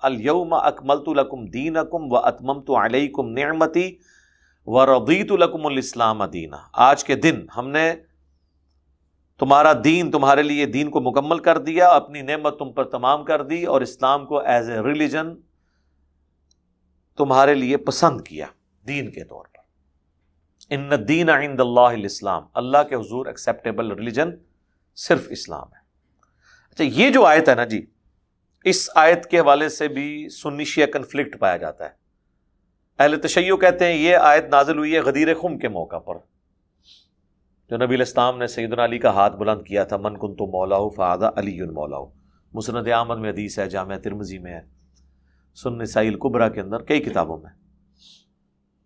الیوم اکملت لکم دینکم واتممت علیکم نعمتی ورضیت لکم الاسلام دینا. آج کے دن ہم نے تمہارا دین، تمہارے لیے دین کو مکمل کر دیا، اپنی نعمت تم پر تمام کر دی اور اسلام کو ایز اے ریلیجن تمہارے لیے پسند کیا دین کے طور پر. ان الدین عند اللہ الاسلام، اللہ کے حضور ایکسیپٹیبل ریلیجن صرف اسلام ہے. اچھا، یہ جو آیت ہے نا جی، اس آیت کے حوالے سے بھی سنی شیعہ کنفلکٹ پایا جاتا ہے. اہل تشیع کہتے ہیں یہ آیت نازل ہوئی ہے غدیر خم کے موقع پر، جو نبی علیہ السلام نے سیدنا علی کا ہاتھ بلند کیا تھا، من کنت مولاہ فہذا علی مولاہ. مسند احمد میں حدیث ہے، جامع ترمذی میں ہے، سنن نسائی الکبریٰ کے اندر، کئی کتابوں میں.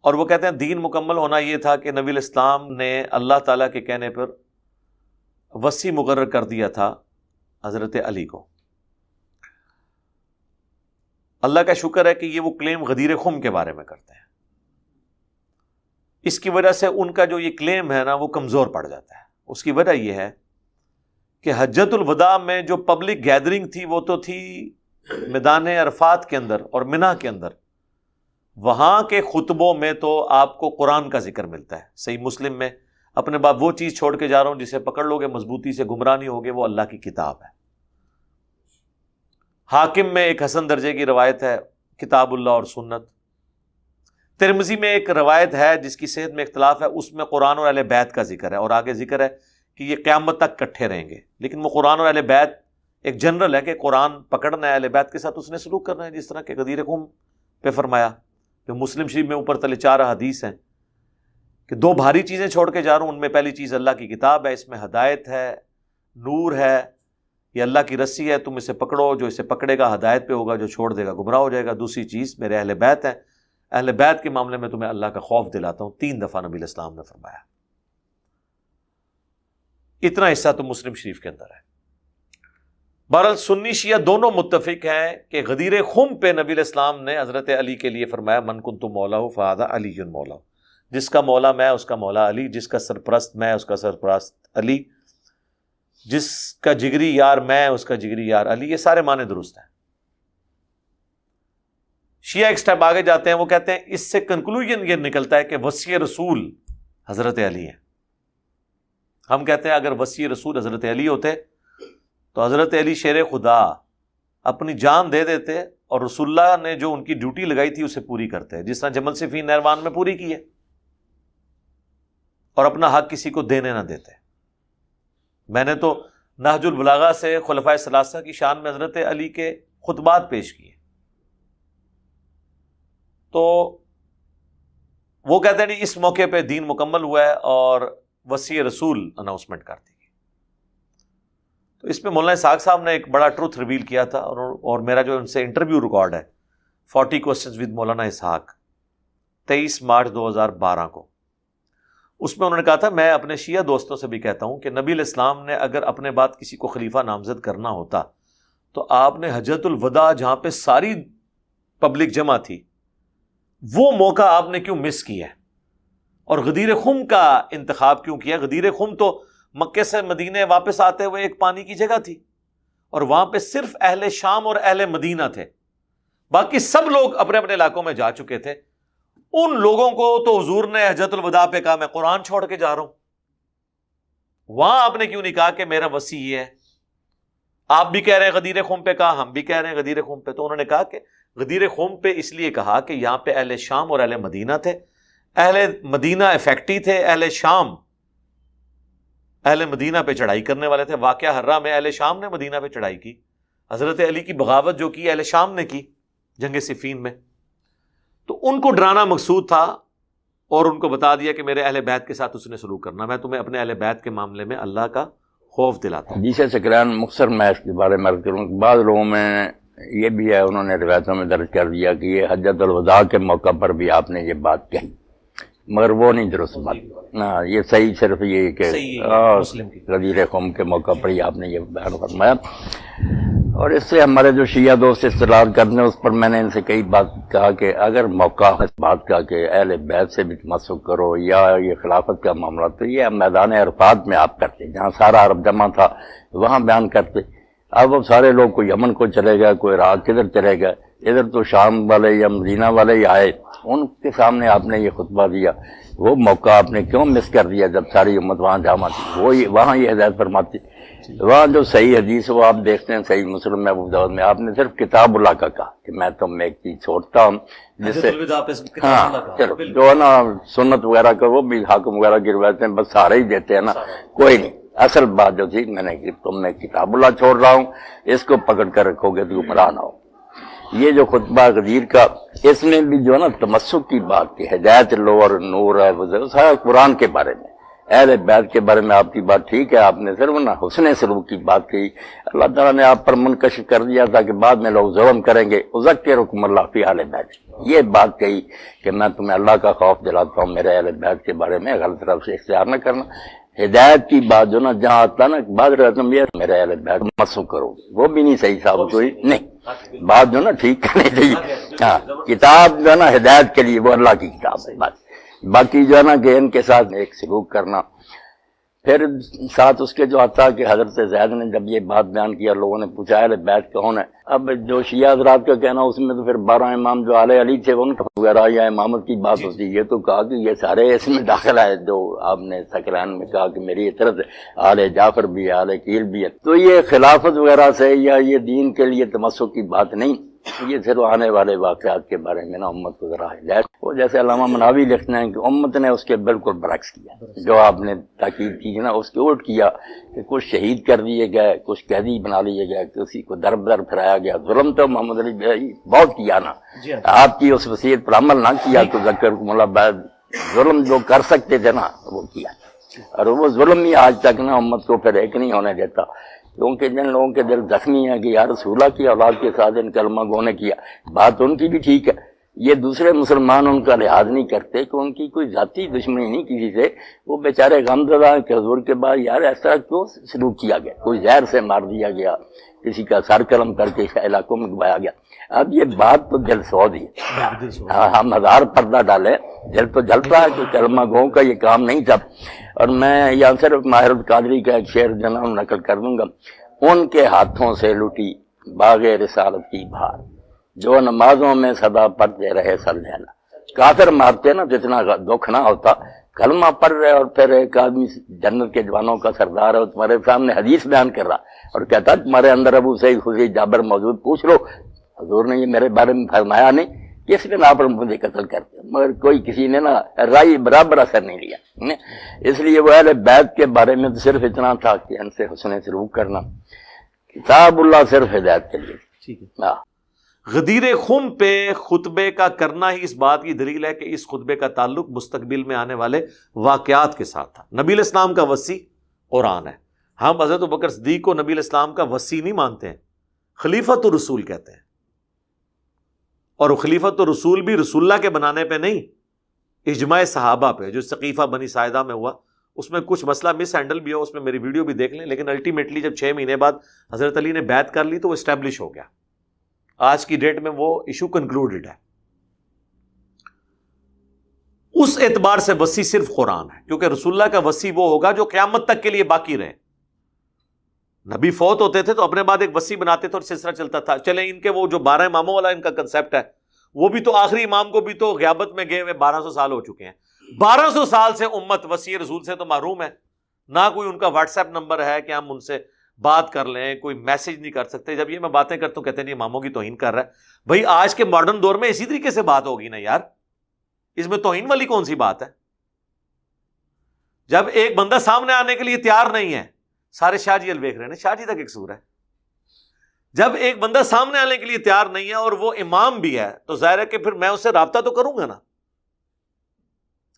اور وہ کہتے ہیں دین مکمل ہونا یہ تھا کہ نبی علیہ السلام نے اللہ تعالیٰ کے کہنے پر وصی مقرر کر دیا تھا حضرت علی کو. اللہ کا شکر ہے کہ یہ وہ کلیم غدیر خم کے بارے میں کرتے ہیں. اس کی وجہ سے ان کا جو یہ کلیم ہے نا وہ کمزور پڑ جاتا ہے. اس کی وجہ یہ ہے کہ حجۃ الوداع میں جو پبلک گیدرنگ تھی وہ تو تھی میدان عرفات کے اندر اور منی کے اندر. وہاں کے خطبوں میں تو آپ کو قرآن کا ذکر ملتا ہے. صحیح مسلم میں اپنے باپ وہ چیز چھوڑ کے جا رہا ہوں جسے پکڑ لو گے مضبوطی سے گمراہ نہیں ہوگے، وہ اللہ کی کتاب ہے. حاکم میں ایک حسن درجے کی روایت ہے، کتاب اللہ اور سنت. ترمذی میں ایک روایت ہے جس کی صحت میں اختلاف ہے، اس میں قرآن اور اہل بیت کا ذکر ہے، اور آگے ذکر ہے کہ یہ قیامت تک کٹھے رہیں گے. لیکن وہ قرآن اور اہل بیت ایک جنرل ہے کہ قرآن پکڑنا ہے، اہل بیت کے ساتھ اس نے سلوک کرنا ہے، جس طرح کہ غدیر خم پہ فرمایا. جو مسلم شریف میں اوپر تلے 4 حدیث ہیں کہ 2 بھاری چیزیں چھوڑ کے جا رہا ہوں، ان میں پہلی چیز اللہ کی کتاب ہے، اس میں ہدایت ہے، نور ہے، یہ اللہ کی رسی ہے، تم اسے پکڑو، جو اسے پکڑے گا ہدایت پہ ہوگا، جو چھوڑ دے گا گمراہ ہو جائے گا. دوسری چیز میرے اہل بیت ہیں، اہل بیت کے معاملے میں تمہیں اللہ کا خوف دلاتا ہوں. 3 دفعہ نبی علیہ السلام نے فرمایا. اتنا حصہ تو مسلم شریف کے اندر ہے. بہرحال سنی شیعہ دونوں متفق ہیں کہ غدیر خم پہ نبی علیہ السلام نے حضرت علی کے لیے فرمایا من کنت مولاہ فہذا علی مولاہ. جس کا مولا میں اس کا مولا علی، جس کا سرپرست میں اس کا سرپرست علی، جس کا جگری یار میں اس کا جگری یار علی. یہ سارے معنی درست ہیں. شیعہ ایک سٹیپ آگے جاتے ہیں، وہ کہتے ہیں اس سے کنکلوژن یہ نکلتا ہے کہ وصی رسول حضرت علی ہیں. ہم کہتے ہیں اگر وصی رسول حضرت علی ہوتے تو حضرت علی شیر خدا اپنی جان دے دیتے اور رسول اللہ نے جو ان کی ڈیوٹی لگائی تھی اسے پوری کرتے، جس طرح جمل صفین نہروان میں پوری کی ہے، اور اپنا حق کسی کو دینے نہ دیتے. میں نے تو نہج البلاغہ سے خلفائے ثلاثہ کی شان میں حضرت علی کے خطبات پیش کیے. تو وہ کہتے ہیں اس موقع پہ دین مکمل ہوا ہے اور وصی رسول اناؤنسمنٹ کر دی. تو اس پہ مولانا اسحاق صاحب نے ایک بڑا ٹروتھ ریویل کیا تھا، اور میرا جو ان سے انٹرویو ریکارڈ ہے 40 کوسچنز ود مولانا اسحاق 23 مارچ 2012 کو، اس میں انہوں نے کہا تھا میں اپنے شیعہ دوستوں سے بھی کہتا ہوں کہ نبی علیہ السلام نے اگر اپنے بعد کسی کو خلیفہ نامزد کرنا ہوتا تو آپ نے حجۃ الوداع جہاں پہ ساری پبلک جمع تھی وہ موقع آپ نے کیوں مس کیا ہے، اور غدیر خم کا انتخاب کیوں کیا؟ غدیر خم تو مکے سے مدینے واپس آتے ہوئے ایک پانی کی جگہ تھی، اور وہاں پہ صرف اہل شام اور اہل مدینہ تھے، باقی سب لوگ اپنے اپنے علاقوں میں جا چکے تھے. ان لوگوں کو تو حضور نے حجۃ الوداع پہ کہا میں قرآن چھوڑ کے جا رہا ہوں. وہاں آپ نے کیوں نہیں کہا کہ میرا وصی یہ ہے؟ آپ بھی کہہ رہے ہیں غدیر خم پہ کہا، ہم بھی کہہ رہے ہیں غدیر خم پہ. تو انہوں نے کہا کہ غدیر خم پہ اس لیے کہا کہ یہاں پہ اہل شام اور اہل مدینہ تھے. اہل مدینہ افیکٹی تھے، اہل شام اہل مدینہ پہ چڑھائی کرنے والے تھے. واقعہ حرہ میں اہل شام نے مدینہ پہ چڑھائی کی. حضرت علی کی بغاوت جو کی اہل شام نے کی جنگ صفین میں. تو ان کو ڈرانا مقصود تھا اور ان کو بتا دیا کہ میرے اہل بیت کے ساتھ اس نے سلوک کرنا. میں تمہیں اپنے اہل بیت کے معاملے میں اللہ کا خوف دلاتا ہوں. حدیث سکران مختصر میں اس کے بارے میں عرض کروں. بعض لوگوں میں یہ بھی ہے، انہوں نے روایتوں میں درج کر دیا کہ یہ حجۃ الوداع کے موقع پر بھی آپ نے یہ بات کہی، مگر وہ نہیں درست بات. ہاں، یہ صحیح صرف یہ کہ غدیر خم کے موقع پر ہی آپ نے یہ بیان فرمایا. اور اس سے ہمارے جو شیعہ دوست استدلال کرتے ہیں اس پر میں نے ان سے کئی بات کہا کہ اگر موقع اس بات کا کہ اہل بیت سے بھی تمسک کرو یا یہ خلافت کا معاملہ، تو یہ میدان عرفات میں آپ کرتے جہاں سارا عرب جمع تھا وہاں بیان کرتے. اب وہ سارے لوگ کوئی یمن کو چلے گئے، کوئی عراق کدھر چلے گئے، ادھر تو شام والے یا مدینہ والے ہی آئے، ان کے سامنے آپ نے یہ خطبہ دیا، وہ موقع آپ نے کیوں مس کر دیا جب ساری امت وہاں جمع تھی؟ وہ وہاں یہ ہدایت فرماتی، وہاں جو صحیح حدیث وہ آپ دیکھتے ہیں صحیح مسلم میں، ابو داؤد میں، آپ نے صرف کتاب اللہ کا کہا کہ میں تم میں ایک چیز چھوڑتا ہوں جس سے ہاں چلو جو ہے نا سنت وغیرہ کا وہ بھی حاکم وغیرہ کی روایتیں بس سارے ہی دیتے ہیں نا، کوئی نہیں، اصل بات جو تھی میں نے کہ تم میں کتاب اللہ چھوڑ رہا ہوں، اس کو پکڑ کر رکھو گے تو گمراہ نہ ہو۔ یہ جو خطبہ غدیر کا، اس میں بھی جو ہے نا تمسک کی بات کی، ہدایت لو اور نور ہے، وہ سارا قرآن کے بارے میں، اہل بیت کے بارے میں آپ کی بات ٹھیک ہے، آپ نے صرف نا حسن سلوک کی بات کی، اللہ تعالیٰ نے آپ پر منکشف کر دیا تھا کہ بعد میں لوگ ظلم کریں گے، اذکرکم اللہ فی اہل بیت، یہ بات کہی کہ میں تمہیں اللہ کا خوف دلاتا ہوں، میرے اہل بیت کے بارے میں غلط طرف سے اختیار نہ کرنا۔ ہدایت کی بات جو نا جہاں آتا نا بعد رہتا ہوں یہ میرے اہل بیت مسو کرو، وہ بھی نہیں صحیح ثابت ہوئی، نہیں بات جو نا ٹھیک کرنی چاہیے۔ ہاں کتاب جو ہے نا ہدایت کے لیے وہ اللہ کی کتاب ہے، بات باقی جو ہے نا کہ ان کے ساتھ ایک سلوک کرنا۔ پھر ساتھ اس کے جو آتا کہ حضرت زید نے جب یہ بات بیان کیا، لوگوں نے پوچھا اہل بیت کون ہے؟ اب جو شیعہ حضرات کا کہنا اس میں تو پھر 12 امام جو آل علی تھے ان وغیرہ یا امامت کی بات ہوتی، یہ تو کہا کہ یہ سارے اس میں داخل ہے جو آپ نے سکران میں کہا کہ میری اطرت آل جعفر بھی ہے، آل عقیل بھی ہے، تو یہ خلافت وغیرہ سے یا یہ دین کے لیے تمسک کی بات نہیں، یہ صرف آنے والے واقعات کے بارے میں نا امت کو ذرا ہدایت۔ وہ جیسے علامہ مناوی لکھتے ہیں کہ امت نے اس کے بالکل برعکس کیا، جو آپ نے تاکید کی نا اس کے الٹ کیا کہ کچھ شہید کر دیے گئے، کچھ قیدی بنا لیے گئے، کسی کو در بدر پھرایا گیا، ظلم تو محمد علی بھائی بہت کیا نا، آپ کی اس وصیت پر عمل نہ کیا تو ذکرکم اللہ بعد، ظلم جو کر سکتے تھے نا وہ کیا، اور وہ ظلم ہی آج تک نا امت کو پھر ایک نہیں ہونے دیتا، کیونکہ جن لوگوں کے دل زخمی ہیں کہ یا رسول اللہ کی اولاد کے ساتھ ان کلمہ گو نے کیا، بات ان کی بھی ٹھیک ہے، یہ دوسرے مسلمان ان کا لحاظ نہیں کرتے کہ ان کی کوئی ذاتی دشمنی نہیں کسی سے، وہ بیچارے غمزدہ ہیں کہ حضور کے بعد یار اس طرح کیوں سلوک کیا گیا، کوئی زہر سے مار دیا گیا، کسی کا سر قلم کر کے علاقوں میں گوایا گیا۔ اب یہ بات تو دل سود ہی، ہم ہزار پردہ ڈالیں دل تو جلتا ہے کہ کلمہ گو کا یہ کام نہیں تھا۔ اور میں یہاں صرف ماہر القادری کا ایک شعر جناب نقل کر دوں گا، ان کے ہاتھوں سے لٹی باغ رسالت کی بہار، جو نمازوں میں صدا پڑھتے رہے صلی اللہ، کافر مارتے نا جتنا دکھ نہ ہوتا، کلمہ پڑھ رہے اور پھر ایک آدمی جنت کے جوانوں کا سردار ہے تمہارے سامنے حدیث بیان کر رہا اور کہتا تمہارے اندر ابو سعید خدری جابر موجود، پوچھ لو حضور نے یہ میرے بارے میں فرمایا نہیں، کس نے نا پر مجھے قتل کرتے، مگر کوئی کسی نے نا رائے برابر اثر نہیں لیا۔ اس لیے وہ اہل بیت کے بارے میں تو صرف اتنا تھا کہ ان سے حسن سلوک کرنا، کتاب اللہ صرف ہدایت کے لیے۔ غدیر خم پہ خطبے کا کرنا ہی اس بات کی دلیل ہے کہ اس خطبے کا تعلق مستقبل میں آنے والے واقعات کے ساتھ تھا۔ نبی علیہ السلام کا وصی قرآن ہے، ہم حضرت ابوبکر صدیق کو نبی علیہ السلام کا وصی نہیں مانتے ہیں، خلیفۃ الرسول کہتے ہیں، اور خلیفۃ الرسول بھی رسول اللہ کے بنانے پہ نہیں، اجماع صحابہ پہ، جو سقیفہ بنی ساعدہ میں ہوا، اس میں کچھ مسئلہ مس ہینڈل بھی ہو، اس میں میری ویڈیو بھی دیکھ لیں، لیکن الٹیمیٹلی جب 6 مہینے بعد حضرت علی نے بیعت کر لی تو وہ اسٹیبلش ہو گیا، آج کی ڈیٹ میں وہ ایشو کنکلوڈڈ ہے۔ اس اعتبار سے وصی صرف قرآن ہے، کیونکہ رسول اللہ کا وصی وہ ہوگا جو قیامت تک کے لیے باقی رہے۔ نبی فوت ہوتے تھے تو اپنے بعد ایک وصی بناتے تھے اور سلسلہ چلتا تھا۔ چلیں ان کے وہ جو 12 اماموں والا ان کا کنسیپٹ ہے، وہ بھی تو آخری امام کو بھی تو غیابت میں گئے ہوئے 1200 سال ہو چکے ہیں، 1200 سال سے امت وصی رسول سے تو محروم ہے، نہ کوئی ان کا واٹس ایپ نمبر ہے کہ ہم ان سے بات کر لیں، کوئی میسج نہیں کر سکتے۔ جب یہ میں باتیں کرتا ہوں کہتے ہیں اماموں کی توہین کر رہا ہے، بھائی آج کے ماڈرن دور میں اسی طریقے سے بات ہوگی نا یار، اس میں توہین والی کون سی بات ہے؟ جب ایک بندہ سامنے آنے کے لیے تیار نہیں ہے، سارے شاہ جی الویخ رہے ہیں، شاہ جی تک ایک سور ہے، جب ایک بندہ سامنے آنے کے لیے تیار نہیں ہے اور وہ امام بھی ہے تو ظاہر ہے کہ پھر میں اس سے رابطہ تو کروں گا نا،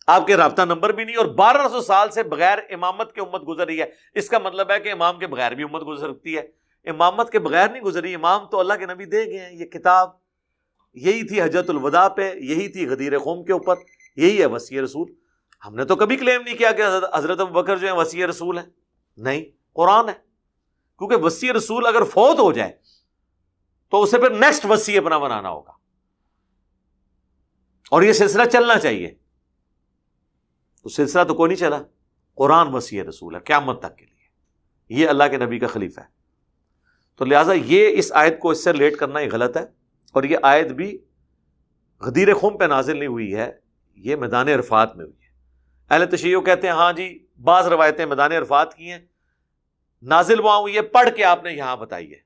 آپ کے رابطہ نمبر بھی نہیں، اور 1200 سال سے بغیر امامت کے امت گزر رہی ہے، اس کا مطلب ہے کہ امام کے بغیر بھی امت گزر سکتی ہے، امامت کے بغیر نہیں گزری، امام تو اللہ کے نبی دے گئے ہیں۔ یہ کتاب یہی تھی حجۃ الوداع پہ، یہی تھی غدیر قوم کے اوپر، یہی ہے وصی رسول۔ ہم نے تو کبھی کلیم نہیں کیا کہ حضرت ابوبکر جو ہیں وصی رسول ہیں، نہیں، قرآن ہے، کیونکہ وصی رسول اگر فوت ہو جائے تو اسے پھر نیکسٹ وصی اپنا بنانا ہوگا، اور یہ سلسلہ چلنا چاہیے، تو سلسلہ تو کوئی نہیں چلا، قرآن وصی رسول ہے قیامت تک کے لیے، یہ اللہ کے نبی کا خلیفہ ہے۔ تو لہٰذا یہ اس آیت کو اس سے ریلیٹ کرنا ہی غلط ہے، اور یہ آیت بھی غدیر خم پہ نازل نہیں ہوئی ہے، یہ میدان عرفات میں ہوئی ہے۔ اہل تشیع کہتے ہیں ہاں جی بعض روایتیں میدان عرفات کی ہیں، نازل وہاں ہوئی ہے، پڑھ کے آپ نے یہاں بتائی ہے۔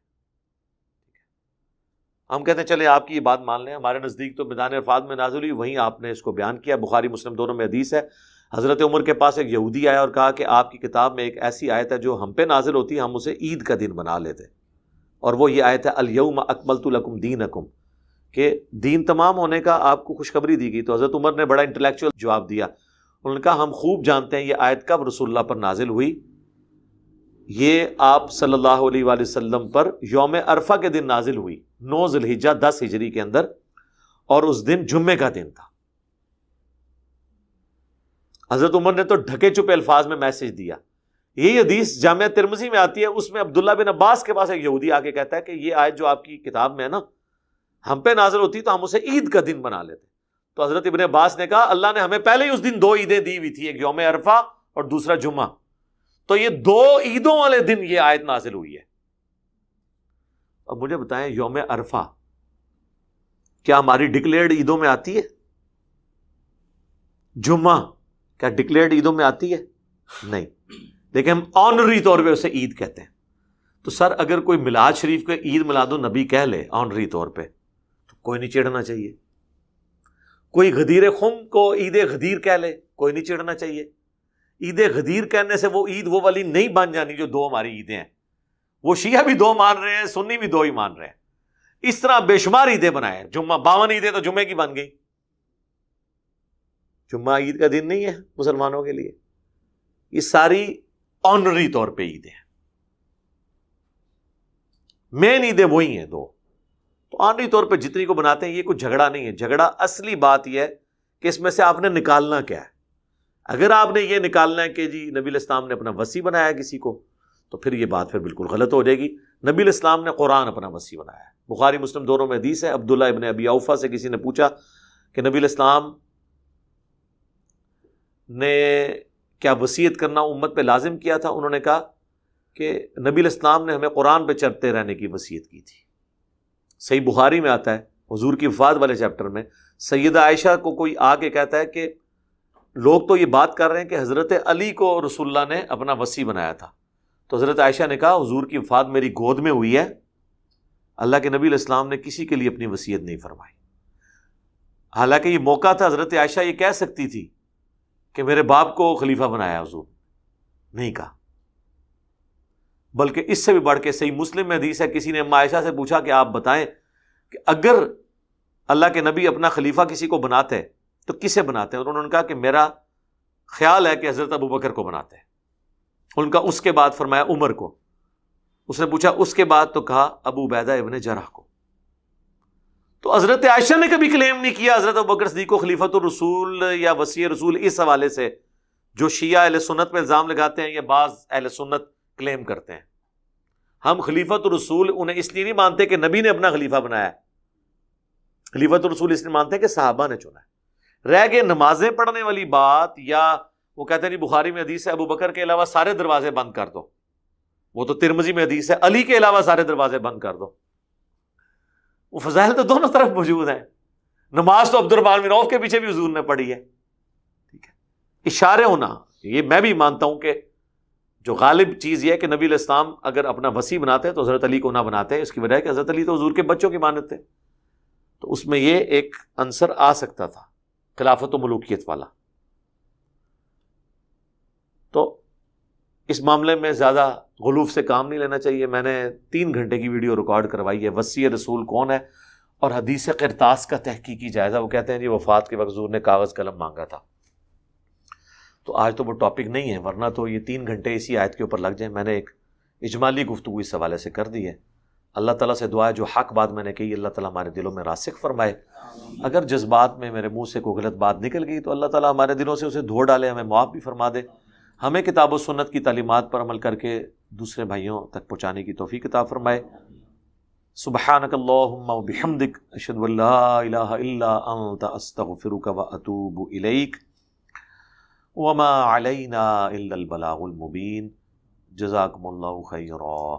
ہم کہتے ہیں چلے آپ کی یہ بات مان لیں، ہمارے نزدیک تو میدان عرفات میں نازل ہوئی، وہیں آپ نے اس کو بیان کیا۔ بخاری مسلم دونوں میں حدیث ہے، حضرت عمر کے پاس ایک یہودی آیا اور کہا کہ آپ کی کتاب میں ایک ایسی آیت ہے جو ہم پہ نازل ہوتی ہے، ہم اسے عید کا دن بنا لیتے، اور وہ یہ آیت ہے الیوم اکملت لکم دینکم، کہ دین تمام ہونے کا آپ کو خوشخبری دی گئی۔ تو حضرت عمر نے بڑا انٹلیکچوئل جواب دیا، انہوں نے کہا ہم خوب جانتے ہیں یہ آیت کب رسول اللہ پر نازل ہوئی، یہ آپ صلی اللہ علیہ وآلہ وسلم پر یوم عرفہ کے دن نازل ہوئی، 9 ذی الحجہ 10 ہجری کے اندر، اور اس دن جمعے کا دن تھا۔ حضرت عمر نے تو ڈھکے چھپے الفاظ میں میسج دیا۔ یہ حدیث جامعہ ترمذی میں آتی ہے، اس میں عبداللہ بن عباس کے پاس ایک یہودی آ کے کہتا ہے کہ یہ آیت جو آپ کی کتاب میں ہے نا ہم پہ نازل ہوتی تو ہم اسے عید کا دن بنا لیتے۔ تو حضرت ابن عباس نے کہا اللہ نے ہمیں پہلے ہی اس دن 2 عیدیں دی ہوئی تھی، ایک یوم عرفہ اور دوسرا جمعہ، تو یہ 2 عیدوں والے دن یہ آیت نازل ہوئی ہے۔ اب مجھے بتائیں یوم عرفہ کیا ہماری ڈکلیئرڈ عیدوں میں آتی ہے؟ جمعہ کیا ڈکلیئرڈ عیدوں میں آتی ہے؟ نہیں، لیکن ہم آنری طور پہ اسے عید کہتے ہیں۔ تو سر اگر کوئی میلاد شریف کو عید میلاد النبی کہہ لے آنری طور پہ تو کوئی نہیں چڑھنا چاہیے۔ کوئی غدیر خم کو عید غدیر کہہ لے، کوئی نہیں چڑھنا چاہیے۔ عید غدیر کہنے سے وہ عید وہ والی نہیں بن جانی جو 2 ہماری عیدیں ہیں۔ وہ شیعہ بھی 2 مان رہے ہیں، سنی بھی 2 ہی مان رہے ہیں۔ اس طرح بے شمار عیدیں بنائے، جمعہ 52 عیدیں تو جمعے کی بن گئی۔ جمعہ عید کا دن نہیں ہے مسلمانوں کے لیے، یہ ساری آنری طور پہ عیدیں ہیں۔ مین عیدیں وہی ہیں 2، تو آنری طور پہ جتنی کو بناتے ہیں یہ کوئی جھگڑا نہیں ہے۔ جھگڑا اصلی بات یہ ہے کہ اس میں سے آپ نے نکالنا کیا ہے۔ اگر آپ نے یہ نکالنا ہے کہ جی نبی الاسلام نے اپنا وصی بنایا کسی کو، تو پھر یہ بات پھر بالکل غلط ہو جائے گی۔ نبی الاسلام نے قرآن اپنا وصی بنایا ہے، بخاری مسلم دونوں میں حدیث ہے۔ عبداللہ ابن ابی اوفا سے کسی نے پوچھا کہ نبی الاسلام نے کیا وصیت کرنا امت پہ لازم کیا تھا؟ انہوں نے کہا کہ نبی الاسلام نے ہمیں قرآن پہ چلتے رہنے کی وصیت کی تھی۔ صحیح بخاری میں آتا ہے حضور کی وفات والے چیپٹر میں، سیدہ عائشہ کو کوئی آ کے کہتا ہے کہ لوگ تو یہ بات کر رہے ہیں کہ حضرت علی کو رسول اللہ نے اپنا وصی بنایا تھا۔ تو حضرت عائشہ نے کہا حضور کی وفات میری گود میں ہوئی ہے، اللہ کے نبی علیہ السلام نے کسی کے لیے اپنی وصیت نہیں فرمائی۔ حالانکہ یہ موقع تھا حضرت عائشہ یہ کہہ سکتی تھی کہ میرے باپ کو خلیفہ بنایا حضور، نہیں کہا۔ بلکہ اس سے بھی بڑھ کے صحیح مسلم میں حدیث ہے، کسی نے اما عائشہ سے پوچھا کہ آپ بتائیں کہ اگر اللہ کے نبی اپنا خلیفہ کسی کو بناتے تو کسے بناتے ہیں؟ اور انہوں نے کہا کہ میرا خیال ہے کہ حضرت ابو بکر کو بناتے ہیں۔ ان کا اس کے بعد فرمایا عمر کو۔ اس نے پوچھا اس کے بعد، تو کہا ابو عبیدہ ابن جرح کو۔ تو حضرت عائشہ نے کبھی کلیم نہیں کیا حضرت ابوبکر صدیق کو خلیفۃ الرسول یا وصی رسول، اس حوالے سے جو شیعہ اہل سنت پہ الزام لگاتے ہیں یا بعض اہل سنت کلیم کرتے ہیں۔ ہم خلیفۃ الرسول انہیں اس لیے نہیں مانتے کہ نبی نے اپنا خلیفہ بنایا ہے، خلیفۃ الرسول اس لیے مانتے ہیں کہ صحابہ نے چنا ہے۔ رہ گئے نمازیں پڑھنے والی بات، یا وہ کہتے ہیں جی بخاری میں حدیث ہے ابو بکر کے علاوہ سارے دروازے بند کر دو، وہ تو ترمذی میں حدیث ہے علی کے علاوہ سارے دروازے بند کر دو۔ وہ فضائل تو دونوں طرف موجود ہیں۔ نماز تو عبد الرحمن بن عوف کے پیچھے بھی حضور نے پڑھی ہے، ٹھیک ہے۔ اشارے ہونا، یہ میں بھی مانتا ہوں کہ جو غالب چیز یہ ہے کہ نبی علیہ السلام اگر اپنا وصی بناتے ہیں تو حضرت علی کو نہ بناتے ہیں، اس کی وجہ ہے کہ حضرت علی تو حضور کے بچوں کی مانت تھے، تو اس میں یہ ایک عنصر آ سکتا تھا خلافت و ملوکیت والا۔ تو اس معاملے میں زیادہ غلوف سے کام نہیں لینا چاہیے۔ میں نے 3 گھنٹے کی ویڈیو ریکارڈ کروائی ہے، وصی رسول کون ہے اور حدیث قرطاس کا تحقیقی جائزہ۔ وہ کہتے ہیں جی وفات کے وقت حضور نے کاغذ قلم مانگا تھا۔ تو آج تو وہ ٹاپک نہیں ہے، ورنہ تو یہ 3 گھنٹے اسی آیت کے اوپر لگ جائیں۔ میں نے ایک اجمالی گفتگو اس حوالے سے کر دی ہے۔ اللہ تعالیٰ سے دعا ہے جو حق بات میں نے کہی اللہ تعالیٰ ہمارے دلوں میں راسخ فرمائے۔ اگر جذبات میں میرے منہ سے کوئی غلط بات نکل گئی تو اللہ تعالیٰ ہمارے دلوں سے اسے دھو ڈالے، ہمیں معاف بھی فرما دے، ہمیں کتاب و سنت کی تعلیمات پر عمل کر کے دوسرے بھائیوں تک پہنچانے کی توفیق عطا فرمائے۔ سبحانک اللہم و بحمدک، اشہد ان لا الہ الا انت، استغفرک و اتوب الیک، وما علینا الا البلاغ المبین۔ جزاکم اللہ خیرا۔